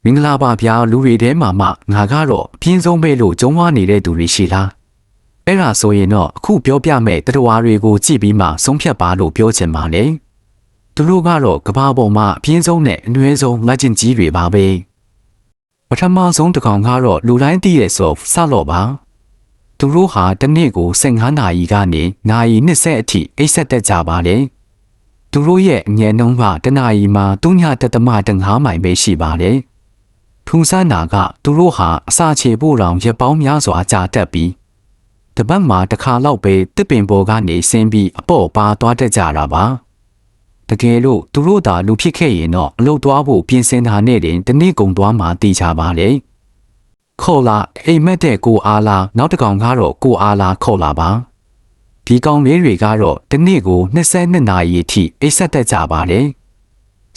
မင်္ဂလာပါဗျာလူတွေထဲမှာမှငါကတော့အပြင်းဆုံးပဲလို့ကြုံဝနေတဲ့သူတွေရှိလားအဲ့ဒါဆိုရင်တော့အခုပြောပြမဲ့တတဝါတွေကိုကြည့်ပြီးမှဆုံးဖြတ်ပါလို့ပြောချင်ပါလေသူတို့ကတော့ကဘာပေါ်မှာအပြင်းဆုံးနဲ့အနွေးဆုံးလက်ကျင်ကြီးတွေပါပဲပထမဆုံးတစ်ကောင်ကတော့လူတိုင်းသိရဆိုစတော့ပါသူတို့ဟာတစ်နေ့ကို15နာရီကနေနာရီ20အထိအိပ်ဆက်တတ်ကြပါလေသူတို့ရဲ့အငြင်းနှုန်းကတစ်နာရီမှာ3.5မိုင်ပဲရှိပါတယ်ထူးဆန်းတာကသူတို့ဟာအစာချေဖို့တောင်ရက်ပေါင်းများစွာကြာတတ်ပြီးတပတ်မှာတစ်ခါလောက်ပဲတစ်ပင်ပေါ်ကနေဆင်းပြီးအပေါ့ပါသွားတတ်ကြတာပါတကယ်လို့သူတို့သာလူဖြစ်ခဲ့ရင်တော့အလုပ်သွားဖို့ပြင်ဆင်တာနဲ့တင်တစ်နေ့ကုန်သွားမှသိချပါလေခေါ်လာအိမ်မက်တဲ့ကိုအားလာနောက်တစ်ကောင်ကတော့ကိုအားလာခေါ်လာပါဒီကောင်လေးတွေကတော့တစ်နေ့ကို22နာရီအထိအိပ်ဆက်တတ်ကြပါလေ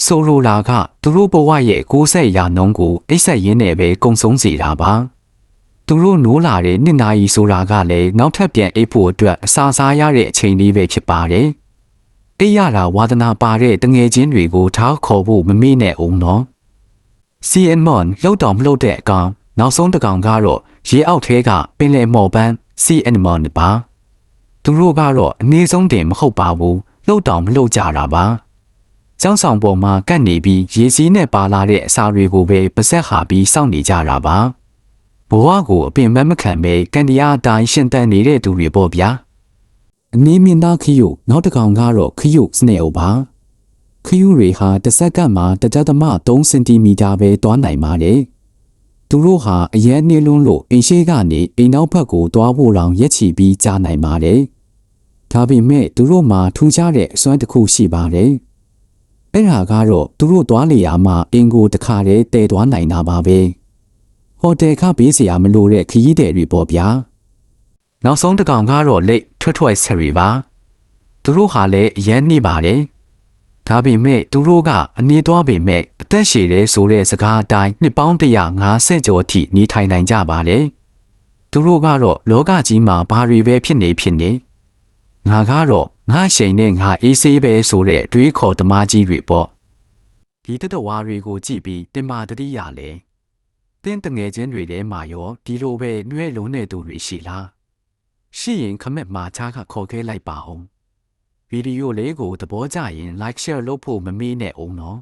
ဆိုလိုလာကသူတို့ဘဝရဲ့90%နှုန်းကိုအိပ်ဆက်ရင်းနဲ့ပဲကုံဆုံးစေတာပါသူတို့နိုးလာတဲ့2နာရီဆိုတာကလည်းနောက်ထပ်ပြန်အိပ်ဖို့အတွက်အစာစားရတဲ့အချိန်လေးပဲဖြစ်ပါတယ်အိပ်ရတာဝါသနာပါတဲ့တငယ်ချင်းတွေကိုထားခေါ်ဖို့မမေ့နဲ့အောင်နော် CN-mon လှုပ်တော်မလှုပ်တဲ့အကောင်နောက်ဆုံးတစ်ကောင်ကတော့ရေအောက်ထဲကပင်လယ်မော်ပန်း CN-mon ပါသူတို့ကတော့အနည်းဆုံးတင်မဟုတ်ပါဘူးလှုပ်တော်မလှုပ်ကြတာပါကျောင်းဆောင်ပေါ်မှာကတ်နေပြီးရေစီးနဲ့ပါလာတဲ့အစာတွေကိုပဲပါဆက်ဟာပြီးစောင့်နေကြတာပါဘဝကိုအပင်မခံပဲကန်တရားအတိုင်းရှင်တန်နေတဲ့သူတွေပေါ့ဗျာအနည်းမြင့်သားခရုနောက်တစ်ကောင်ကတော့ခရုစနေအုပ်ပါခရုတွေဟာတစ်စက္ကန့်မှာ1.3 စင်တီမီတာပဲသွားနိုင်ပါတယ်သူတို့ဟာအရဲနှင်းလွန်းလို့အိမ်ရှိကနေအိမ်နောက်ဘက်ကိုသွားဖို့တောင်ရက်ချီပြီးကြားနိုင်ပါတယ်ဒါပေမဲ့သူတို့မှာထူးခြားတဲ့အစွမ်းတစ်ခုရှိပါတယ်အဲ့ဒါကတော့သူတို့သွားလေရာမှာအင်ကိုတခါတည်းတည်သွားနိုင်တာပါပဲဟိုတယ်ခပေးစရာမလိုတဲ့ခရီးသည်တွေပေါ့ဗျာနောက်ဆုံးတစ်ကောင်ကတော့လက်ထွက်ဆရီပါသူတို့ဟာလည်းအရန်နေပါတယ်ဒါပေမဲ့သူတို့ကအနည်းသွားပေမဲ့အသက်ရှည်တဲ့ဆိုတဲ့စကားအတိုင်းနှစ်ပေါင်း150ကျော်အထိနေထိုင်နိုင်ကြပါတယ်သူတို့ကတော့လောကကြီးမှာဘာတွေပဲဖြစ်နေငါကတော့ငါရှိန်နဲ့ငါအေးဆေးပဲဆိုတဲ့တွေးခေါ်သမားကြီးတွေပေါ့ဒီတတဝါတွေကိုကြည့်ပြီးတင်မာတတိယလဲတင်းတငယ်ချင်းတွေထဲမှာရောဒီလိုပဲနှွဲလုံးတဲ့သူတွေရှိလားရှိရင်ခမက်မှာချားကခေါ်ခဲလိုက်ပါအောင်ဗီဒီယိုလေးကိုသဘောကျရင် like share လုပ်ဖို့မမေ့နဲ့အောင်နော်